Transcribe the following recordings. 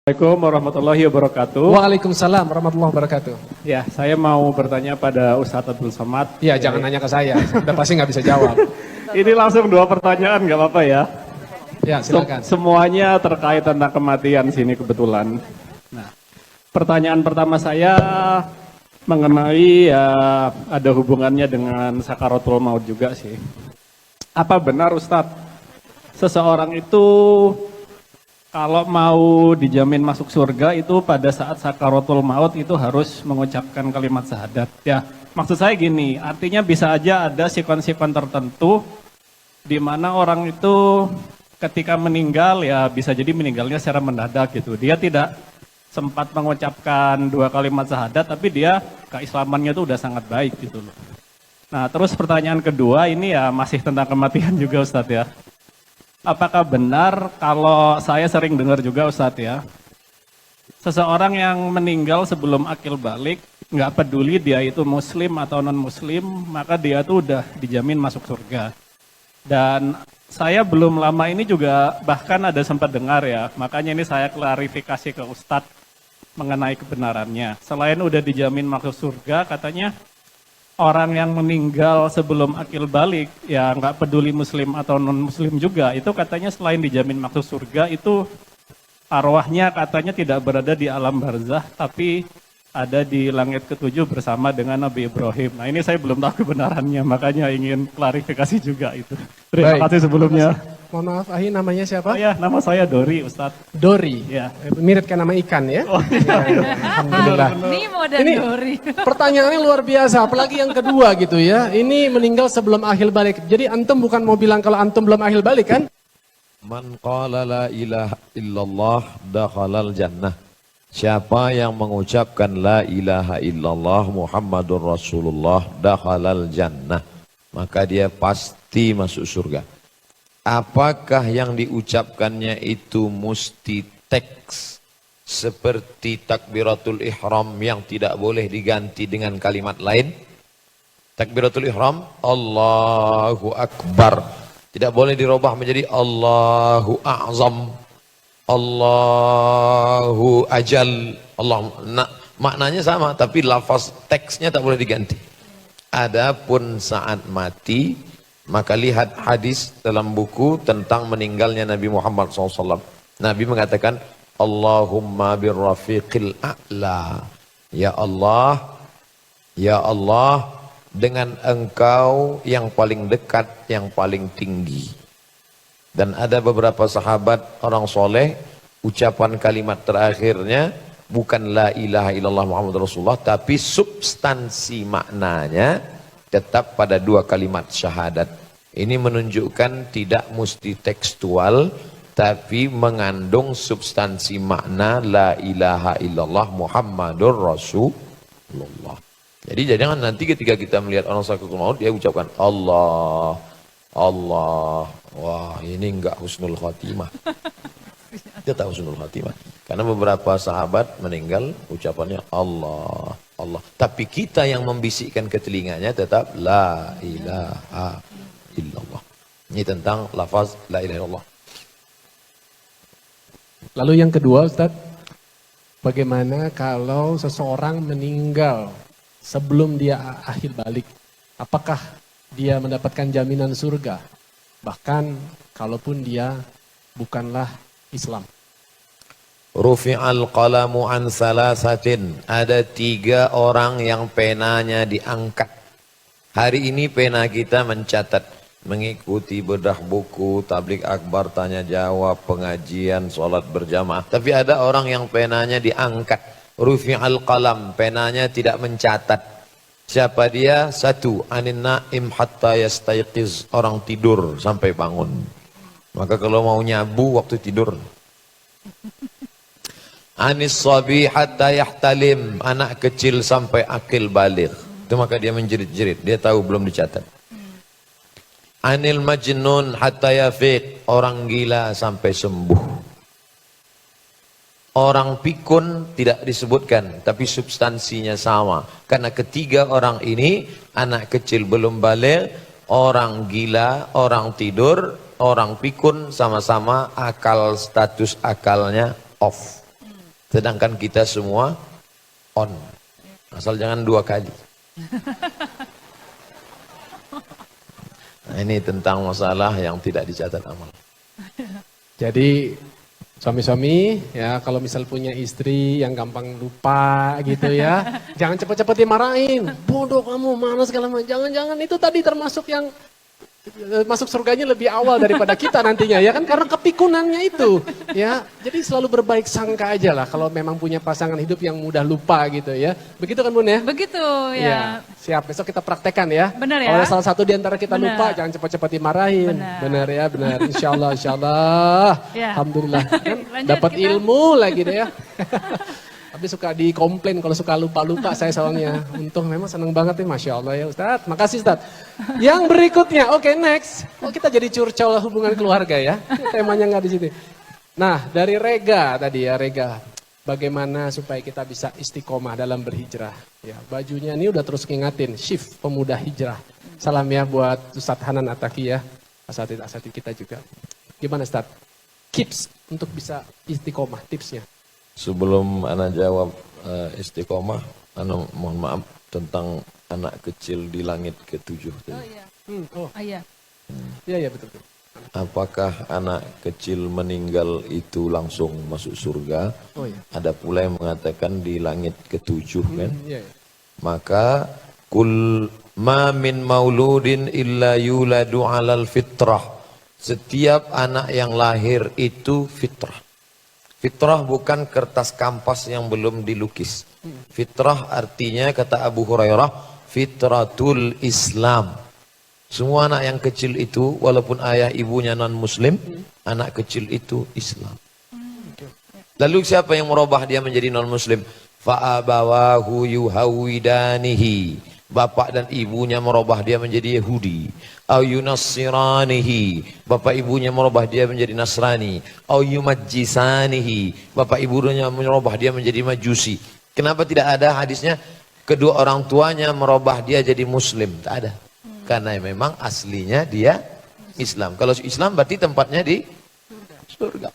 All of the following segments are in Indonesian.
Assalamualaikum warahmatullahi wabarakatuh. Waalaikumsalam warahmatullahi wabarakatuh. Ya, saya mau bertanya pada Ustadz Abdul Somad. Ya, jangan nanya ke saya, udah pasti nggak bisa jawab. Ini langsung dua pertanyaan, nggak apa-apa ya? Ya, silakan. Semuanya terkait tentang kematian sini kebetulan. Nah, pertanyaan pertama saya mengenai ya ada hubungannya dengan sakaratul maut juga sih. Apa benar Ustadz, seseorang itu kalau mau dijamin masuk surga itu pada saat sakaratul maut itu harus mengucapkan kalimat syahadat. Ya, maksud saya gini, artinya bisa aja ada sikon-sikon tertentu di mana orang itu ketika meninggal ya bisa jadi meninggalnya secara mendadak gitu. Dia tidak sempat mengucapkan dua kalimat syahadat tapi dia keislamannya itu udah sangat baik gitu loh. Nah, terus pertanyaan kedua ini ya masih tentang kematian juga Ustadz ya. Apakah benar kalau saya sering dengar juga Ustadz ya, seseorang yang meninggal sebelum akil balik, nggak peduli dia itu muslim atau non muslim, maka dia tuh udah dijamin masuk surga. Dan saya belum lama ini juga bahkan ada sempat dengar ya, makanya ini saya klarifikasi ke Ustadz mengenai kebenarannya. Selain udah dijamin masuk surga, katanya orang yang meninggal sebelum akil balik, ya nggak peduli muslim atau non muslim juga, itu katanya selain dijamin masuk surga, itu arwahnya katanya tidak berada di alam barzah, tapi ada di langit ketujuh bersama dengan Nabi Ibrahim. Nah ini saya belum tahu kebenarannya, makanya ingin klarifikasi juga itu. Terima kasih sebelumnya. Mohon maaf, Ahi namanya siapa? Oh ya, nama saya Dori, Ustadz. Dori. Ya. Mirip kayak nama ikan ya? Oh, iya. Alhamdulillah. Ini model Ini Dori. pertanyaannya luar biasa, apalagi yang kedua gitu ya. Ini meninggal sebelum akhir balik. Jadi antum bukan mau bilang kalau antum belum akhir balik kan? Man qala la ilaha illallah dakhalal jannah. Siapa yang mengucapkan la ilaha illallah Muhammadur Rasulullah dakhalal jannah, maka dia pasti masuk surga. Apakah yang diucapkannya itu mesti teks seperti takbiratul ihram yang tidak boleh diganti dengan kalimat lain? Takbiratul ihram Allahu Akbar tidak boleh dirubah menjadi Allahu A'zam, Allahu Ajal, Allah. Nah, maknanya sama tapi lafaz teksnya tak boleh diganti. Adapun saat mati, maka lihat hadis dalam buku tentang meninggalnya Nabi Muhammad SAW. Nabi mengatakan, Allahumma birrafiqil a'la. Ya Allah, dengan engkau yang paling dekat, yang paling tinggi. Dan ada beberapa sahabat orang soleh, ucapan kalimat terakhirnya bukan la ilaha illallah Muhammad Rasulullah, tapi substansi maknanya tetap pada dua kalimat syahadat. Ini menunjukkan tidak mesti tekstual, tapi mengandung substansi makna la ilaha illallah Muhammadur Rasulullah. Jadi jangan nanti ketika kita melihat orang sakaratul maut dia ucapkan Allah, Allah. Wah, ini enggak husnul khatimah. Dia tak husnul khatimah. Karena beberapa sahabat meninggal ucapannya Allah, Allah. Tapi kita yang membisikkan ke telinganya tetap la ilaha illallah. Ini tentang lafaz la ilaha illallah. Lalu yang kedua Ustadz, bagaimana kalau seseorang meninggal sebelum dia akhir balik? Apakah dia mendapatkan jaminan surga? Bahkan kalaupun dia bukanlah Islam. Rufi'al qalamu an salasatin. Ada 3 orang yang penanya diangkat. Hari ini pena kita mencatat, mengikuti bedah buku, tablik akbar, tanya jawab, pengajian, sholat berjamaah. Tapi ada orang yang penanya diangkat. Rufi'al qalam, penanya tidak mencatat. Siapa dia? 1. Anin naim hatta yastayqiz, orang tidur sampai bangun. Maka kalau mau nyabu waktu tidur. Anis sabi hatta yahtalim, anak kecil sampai akil balik. Itu maka dia menjerit-jerit, dia tahu belum dicatat. Anil majnun hatta yafiq, orang gila sampai sembuh. Orang pikun tidak disebutkan, tapi substansinya sama. Karena ketiga orang ini, anak kecil belum balik, orang gila, orang tidur, orang pikun, sama-sama akal, status akalnya off. Sedangkan kita semua on. Asal jangan 2 kali. Nah, ini tentang masalah yang tidak dicatat amal. Jadi suami-suami ya kalau misal punya istri yang gampang lupa gitu ya, jangan cepat-cepat dimarahin. Bodoh kamu, mana segala macam. Jangan-jangan itu tadi termasuk yang masuk surganya lebih awal daripada kita nantinya ya kan karena kepikunannya itu ya. Jadi selalu berbaik sangka aja lah kalau memang punya pasangan hidup yang mudah lupa gitu ya. Begitu kan Bun ya? Begitu Ya, ya. siap. Besok kita praktekkan ya. Benar ya? Kalau ada salah satu di antara kita Benar. lupa, jangan cepat-cepat dimarahin. Benar. Ya, benar. Insya Allah. Ya. Alhamdulillah. Kan Lanjut dapat kita. ilmu lagi deh ya. Tapi suka dikomplain kalau suka lupa-lupa saya soalnya. Untung memang seneng banget nih, Masya Allah ya Ustadz. Makasih Ustadz. Yang berikutnya, oke next. Oh kita jadi curcol hubungan keluarga ya. Temanya nggak di sini. Nah dari Rega tadi ya Rega. Bagaimana supaya kita bisa istiqomah dalam berhijrah. Ya, bajunya ini udah terus ngingatin, shift pemuda hijrah. Salam ya buat Ustadz Hanan Ataki ya. Asatid kita juga. Gimana Ustadz? Tips untuk bisa istiqomah, tipsnya. Sebelum anak jawab istiqomah, anak mohon maaf tentang anak kecil di langit ke-7. Oh iya. Oh Iya. iya betul. Apakah anak kecil meninggal itu langsung masuk surga? Oh iya. Ada pula yang mengatakan di langit ke-7 kan? Iya. Maka kul ma min mauludin illa yuladu alal fitrah. Setiap anak yang lahir itu fitrah. Fitrah bukan kertas kampas yang belum dilukis. Fitrah artinya kata Abu Hurairah, fitratul Islam. Semua anak yang kecil itu walaupun ayah ibunya non muslim, anak kecil itu Islam. Lalu siapa yang merubah dia menjadi non muslim? Fa'abawahu yuhawidanihi. Bapak dan ibunya merubah dia menjadi Yahudi. Au yunassiranihi. Bapak ibunya merubah dia menjadi Nasrani. Au yumajjisanihi. Bapak ibunya merubah dia menjadi Majusi. Kenapa tidak ada hadisnya? Kedua orang tuanya merubah dia jadi Muslim. Tak ada. Karena memang aslinya dia Islam. Kalau Islam berarti tempatnya di surga.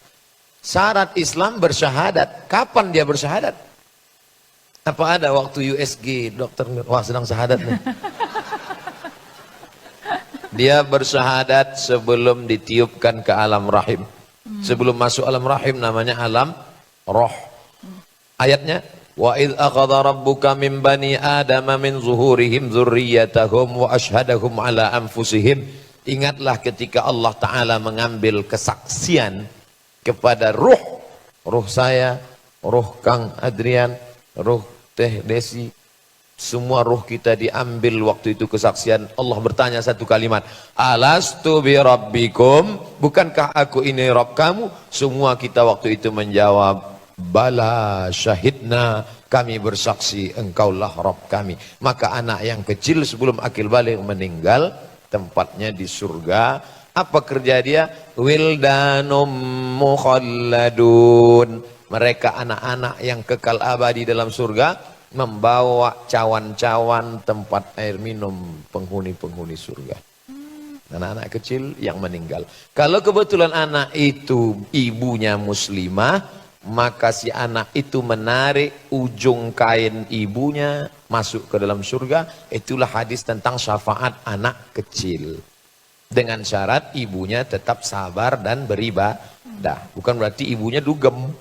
Syarat Islam bersyahadat. Kapan dia bersyahadat? Apa ada waktu USG dokter wah sedang syahadat nih. Dia bersyahadat sebelum ditiupkan ke alam rahim. Sebelum masuk alam rahim namanya alam roh. Ayatnya wa idz akhadha rabbuka min bani adama min zuhurihim dzurriyyatahum wa asyhadahum ala anfusihim. Ingatlah ketika Allah Taala mengambil kesaksian kepada ruh saya, ruh Kang Adrian, ruh Teh Desi, semua ruh kita diambil waktu itu kesaksian. Allah bertanya satu kalimat, alastu bi rabbikum, bukankah aku ini Rabb kamu? Semua kita waktu itu menjawab, bala syahidna, kami bersaksi engkaulah Rabb kami. Maka anak yang kecil sebelum akil balik meninggal, tempatnya di surga. Apa kerja dia? Wildanum mukhalladun. Mereka anak-anak yang kekal abadi dalam surga, membawa cawan-cawan tempat air minum penghuni-penghuni surga. Anak-anak kecil yang meninggal. Kalau kebetulan anak itu ibunya muslimah, maka si anak itu menarik ujung kain ibunya masuk ke dalam surga. Itulah hadis tentang syafaat anak kecil. Dengan syarat ibunya tetap sabar dan beribadah. Bukan berarti ibunya dugem.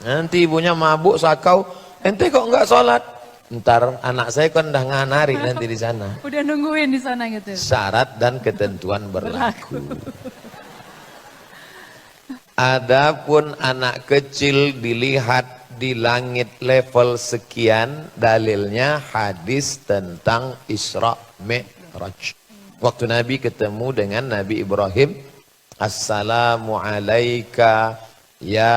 Nanti ibunya mabuk sakau, ente kok enggak sholat? Ntar anak saya kan udah nganari nanti di sana. Udah nungguin di sana gitu. Syarat dan ketentuan berlaku. Adapun anak kecil dilihat di langit level sekian, dalilnya hadis tentang Isra Mi'raj. Waktu Nabi ketemu dengan Nabi Ibrahim, Assalamu alaika ya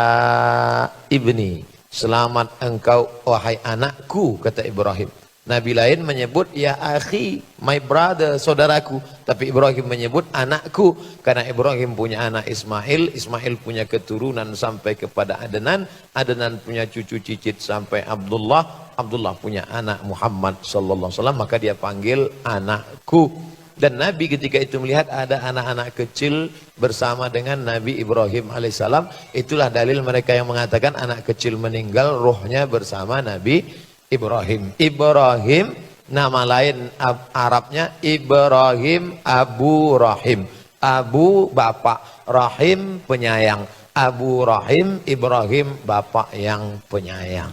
ibni, selamat engkau wahai anakku, kata Ibrahim. Nabi lain menyebut ya akhi, my brother, saudaraku. Tapi Ibrahim menyebut anakku, karena Ibrahim punya anak Ismail, Ismail punya keturunan sampai kepada Adnan, Adnan punya cucu cicit sampai Abdullah, Abdullah punya anak Muhammad sallallahu alaihi wasallam, maka dia panggil anakku. Dan Nabi ketika itu melihat ada anak-anak kecil bersama dengan Nabi Ibrahim alaihissalam. Itulah dalil mereka yang mengatakan anak kecil meninggal, rohnya bersama Nabi Ibrahim. Ibrahim, nama lain Arabnya Ibrahim Abu Rahim. Abu bapak, Rahim penyayang. Abu Rahim, Ibrahim bapak yang penyayang.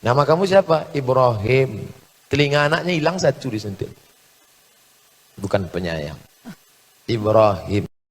Nama kamu siapa? Ibrahim. Telinga anaknya hilang satu disentil. Bukan penyayang. Ibrahim.